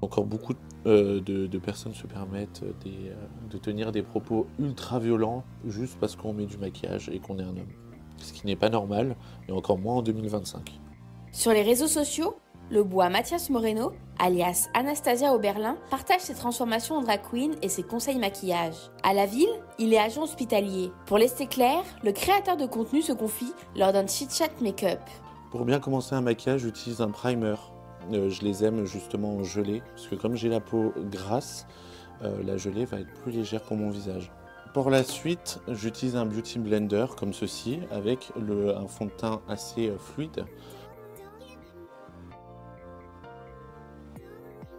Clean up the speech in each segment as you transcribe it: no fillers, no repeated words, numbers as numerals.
Encore beaucoup de personnes se permettent de tenir des propos ultra violents juste parce qu'on met du maquillage et qu'on est un homme. Ce qui n'est pas normal, et encore moins en 2025. Sur les réseaux sociaux, le bois Mathias Moreno, alias Anastasia Oberlin, partage ses transformations en drag queen et ses conseils maquillage. À la ville, il est agent hospitalier. Pour laisser clair, le créateur de contenu se confie lors d'un chit-chat make-up. Pour bien commencer un maquillage, j'utilise un primer. Je les aime justement en gelée, parce que comme j'ai la peau grasse, la gelée va être plus légère pour mon visage. Pour la suite, j'utilise un beauty blender comme ceci, avec un fond de teint assez fluide.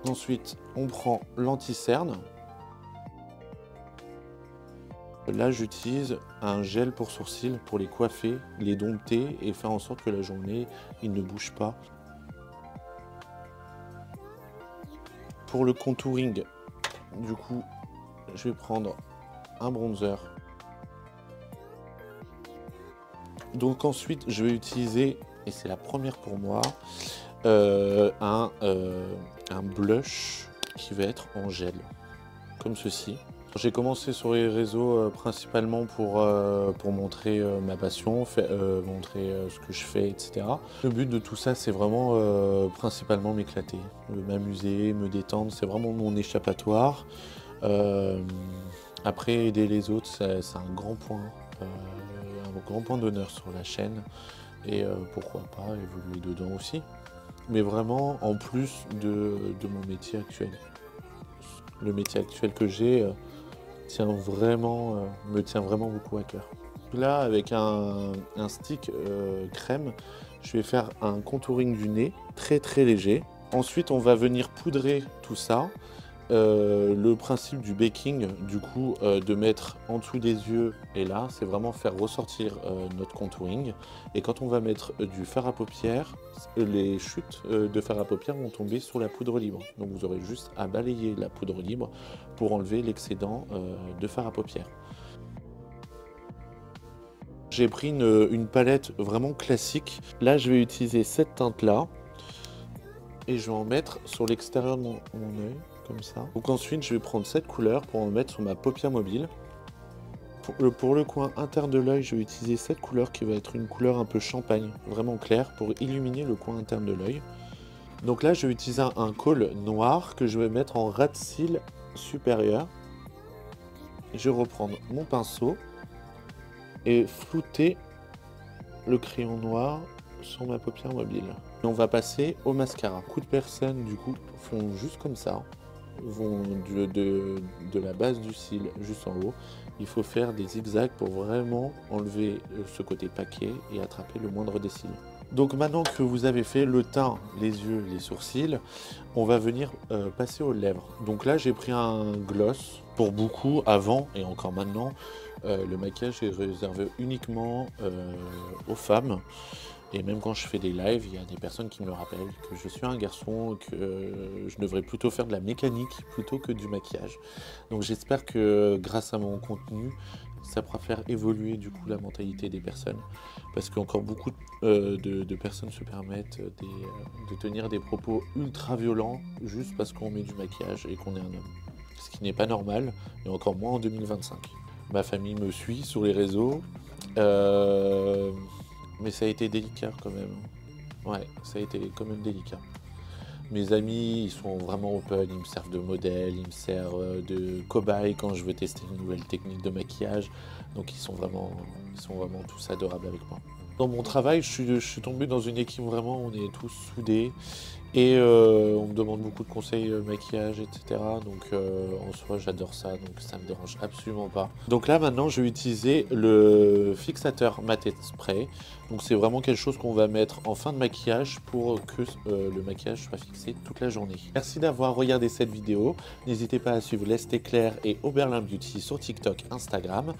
Ensuite, on prend l'anti-cerne. Là, j'utilise un gel pour sourcils pour les coiffer, les dompter et faire en sorte que la journée, ils ne bougent pas. Pour le contouring, du coup, je vais prendre un bronzer. Donc ensuite, je vais utiliser, et c'est la première pour moi, un blush qui va être en gel, comme ceci. J'ai commencé sur les réseaux principalement pour montrer ma passion, montrer ce que je fais, etc. Le but de tout ça, c'est vraiment principalement m'éclater, m'amuser, me détendre. C'est vraiment mon échappatoire. Après, aider les autres, c'est un grand point d'honneur sur la chaîne. Et pourquoi pas évoluer dedans aussi. Mais vraiment en plus de mon métier actuel. Le métier actuel que j'ai me tient vraiment beaucoup à cœur. Là, avec un stick crème, je vais faire un contouring du nez très léger. Ensuite, on va venir poudrer tout ça. Le principe du baking, du coup, de mettre en dessous des yeux et là, c'est vraiment faire ressortir notre contouring. Et quand on va mettre du fard à paupières, les chutes de fard à paupières vont tomber sur la poudre libre. Donc vous aurez juste à balayer la poudre libre pour enlever l'excédent de fard à paupières. J'ai pris une palette vraiment classique. Là, je vais utiliser cette teinte-là et je vais en mettre sur l'extérieur de mon œil. Comme ça. Donc ensuite, je vais prendre cette couleur pour en mettre sur ma paupière mobile. Pour le coin interne de l'œil, je vais utiliser cette couleur qui va être une couleur un peu champagne, vraiment claire, pour illuminer le coin interne de l'œil. Donc là, je vais utiliser un col noir que je vais mettre en ras de cils supérieur. Je vais reprendre mon pinceau et flouter le crayon noir sur ma paupière mobile. Et on va passer au mascara. Beaucoup de personnes, du coup, font juste comme ça. Vont de la base du cil juste en haut. Il faut faire des zigzags pour vraiment enlever ce côté paquet et attraper le moindre des cils. Donc maintenant que vous avez fait le teint, les yeux, les sourcils, on va venir passer aux lèvres. Donc là, j'ai pris un gloss. Pour beaucoup, avant et encore maintenant, le maquillage est réservé uniquement aux femmes. Et même quand je fais des lives, il y a des personnes qui me rappellent que je suis un garçon, que je devrais plutôt faire de la mécanique plutôt que du maquillage. Donc j'espère que grâce à mon contenu, ça pourra faire évoluer du coup la mentalité des personnes. Parce qu'encore beaucoup de personnes se permettent de tenir des propos ultra violents juste parce qu'on met du maquillage et qu'on est un homme. Ce qui n'est pas normal, et encore moins en 2025. Ma famille me suit sur les réseaux. Mais ça a été délicat quand même. Ouais, ça a été quand même délicat. Mes amis, ils sont vraiment open, ils me servent de modèle, ils me servent de cobaye quand je veux tester une nouvelle technique de maquillage. Donc ils sont vraiment tous adorables avec moi. Dans mon travail, je suis tombé dans une équipe vraiment, on est tous soudés. Et on me demande beaucoup de conseils maquillage, etc. Donc en soi, j'adore ça, donc ça me dérange absolument pas. Donc là, maintenant, je vais utiliser le fixateur Matte Spray. Donc c'est vraiment quelque chose qu'on va mettre en fin de maquillage pour que le maquillage soit fixé toute la journée. Merci d'avoir regardé cette vidéo. N'hésitez pas à suivre L'Est Éclair et Oberlin Beauty sur TikTok, Instagram.